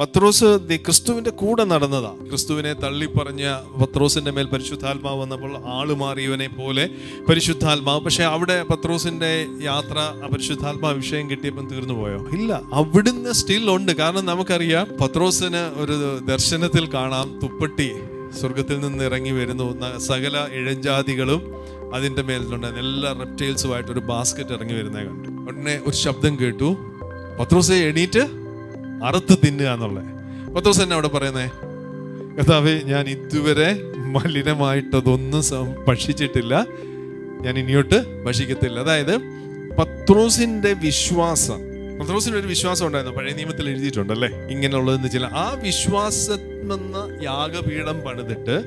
പത്രോസ് ക്രിസ്തുവിന്റെ കൂടെ നടന്നതാ. ക്രിസ്തുവിനെ തള്ളിപ്പറഞ്ഞ പത്രോസിന്റെ മേൽ പരിശുദ്ധാത്മാവ് വന്നപ്പോൾ ആള് മാറിയവനെ പോലെ പരിശുദ്ധാത്മാവ്. പക്ഷെ അവിടെ പത്രോസിന്റെ യാത്ര പരിശുദ്ധാത്മാവ് വിഷയം കിട്ടിയപ്പം തീർന്നു പോയോ? ഇല്ല, അവിടുന്ന് സ്റ്റിൽ ഉണ്ട്. കാരണം നമുക്കറിയാം, പത്രോസിന് ഒരു ദർശനത്തിൽ കാണാം, തുപ്പട്ടി സ്വർഗത്തിൽ നിന്ന് ഇറങ്ങി വരുന്നു, സകല ഇഴഞ്ചാതികളും അതിന്റെ മേലുണ്ടായിരുന്നു, എല്ലാ റെപ്റ്റൈൽസുമായിട്ട് ഒരു ബാസ്ക്കറ്റ് ഇറങ്ങി വരുന്നത് കണ്ടു. ഉടനെ ഒരു ശബ്ദം കേട്ടു, പത്രോസെ എണീറ്റ് അറുത്ത് തിന്നുക എന്നുള്ളത്. പത്രോസ് തന്നെ അവിടെ പറയുന്നേ, കർത്താവേ, ഞാൻ ഇതുവരെ മലിനമായിട്ടതൊന്നും ഭക്ഷിച്ചിട്ടില്ല, ഞാൻ ഇനിയോട്ട് ഭക്ഷിക്കത്തില്ല. അതായത് പത്രോസിന്റെ വിശ്വാസം, പത്രോസിന് ഒരു വിശ്വാസം ഉണ്ടായിരുന്നു, പഴയ നിയമത്തിൽ എഴുതിയിട്ടുണ്ടല്ലേ ഇങ്ങനെയുള്ളതെന്ന് ചില. ആ വിശ്വാസം എന്ന യാഗപീഠം പണിതിട്ട്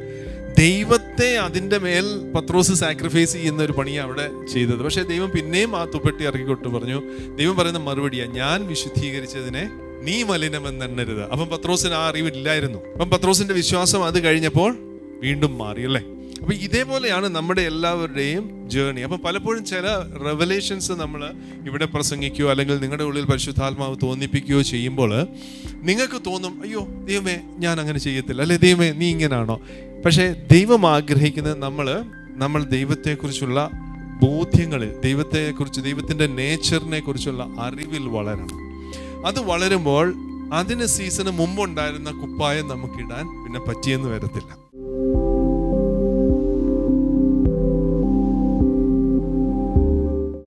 ദൈവത്തെ അതിൻ്റെ മേൽ പത്രോസ് സാക്രിഫൈസ് ചെയ്യുന്ന ഒരു പണിയാണ് അവിടെ ചെയ്തത്. പക്ഷെ ദൈവം പിന്നെയും ആ തുപ്പട്ടി ഇറക്കിക്കൊട്ട് പറഞ്ഞു, ദൈവം പറയുന്ന മറുപടിയാ, ഞാൻ വിശുദ്ധീകരിച്ചതിനെ നീ മലിനമെന്നെണ്ണരുത്. അപ്പം പത്രോസിന് ആ അറിവില്ലായിരുന്നു. അപ്പം പത്രോസിന്റെ വിശ്വാസം അത് കഴിഞ്ഞപ്പോൾ വീണ്ടും മാറി അല്ലേ. അപ്പൊ ഇതേപോലെയാണ് നമ്മുടെ എല്ലാവരുടെയും ജേർണി. അപ്പം പലപ്പോഴും ചില റെവലേഷൻസ് നമ്മൾ ഇവിടെ പ്രസംഗിക്കുകയോ അല്ലെങ്കിൽ നിങ്ങളുടെ ഉള്ളിൽ പരിശുദ്ധാത്മാവ് തോന്നിപ്പിക്കുകയോ ചെയ്യുമ്പോൾ നിങ്ങൾക്ക് തോന്നും, അയ്യോ ദൈവമേ ഞാൻ അങ്ങനെ ചെയ്യത്തില്ല, അല്ലെ ദൈവമേ നീ ഇങ്ങനാണോ. പക്ഷേ ദൈവം ആഗ്രഹിക്കുന്നത് നമ്മൾ ദൈവത്തെക്കുറിച്ചുള്ള ബോധ്യങ്ങളിൽ, ദൈവത്തെക്കുറിച്ച്, ദൈവത്തിൻ്റെ നേച്ചറിനെ കുറിച്ചുള്ള അറിവിൽ വളരണം. അത് വളരുമ്പോൾ അതിന് സീസണ് മുമ്പുണ്ടായിരുന്ന കുപ്പായം നമുക്കിടാൻ പിന്നെ പറ്റിയെന്ന് വരത്തില്ല.